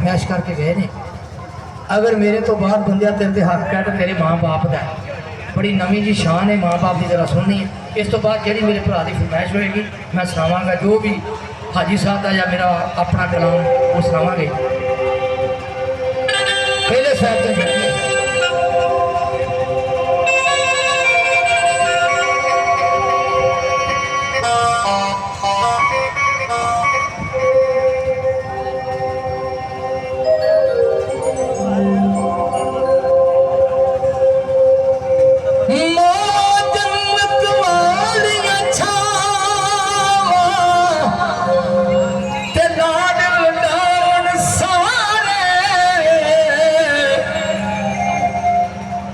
फरमाइश करके गए ने, अगर मेरे तो बाद बंदिया तेरे ते हक है तो तेरे माँ बाप का बड़ी नवी जी शान है, माँ बाप की जरा सुननी है। इस तो बाद जी मेरे भरा की फरमाइश होएगी मैं सुनावांगा, जो भी हाजी साहब का या मेरा अपना कलाम वो सुनावांगे। पहले साहब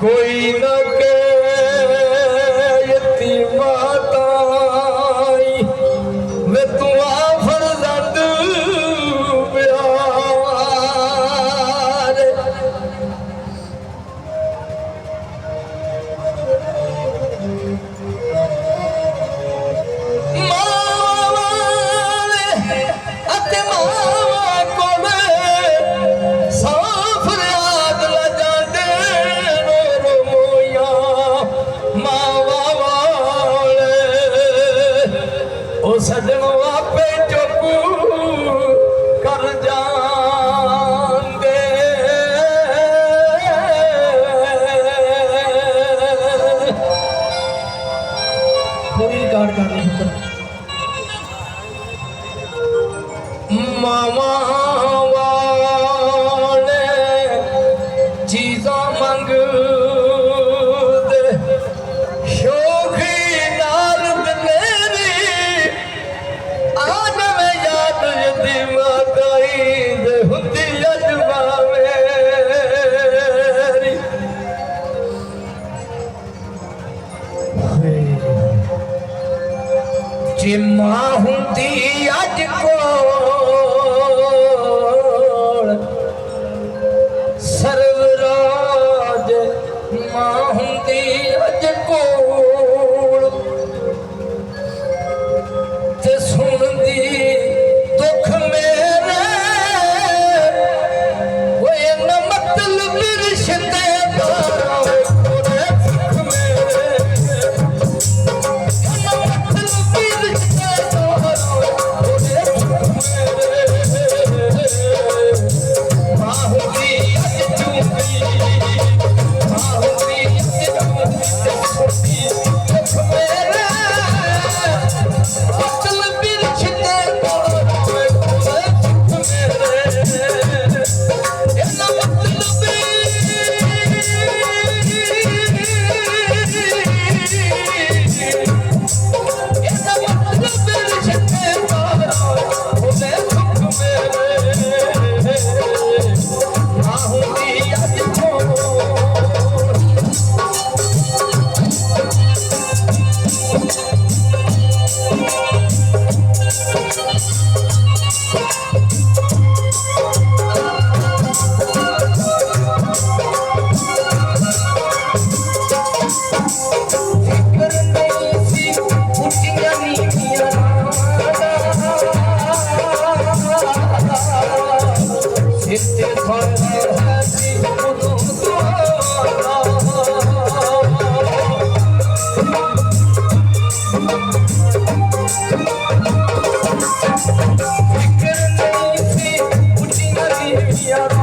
कोई न के यतीमाताई वे तू फरजंद प्यार सजनो आपे चुप कर जांदे पूरी रिकॉर्ड कर ली पुत्र मामा वाले चीज़ा मंग मां हुंदी अज कोल सरवराज मां हुंदी अज कोल ते सुनदी दुख मेरे वो न मतलब रिश्ते Yeah.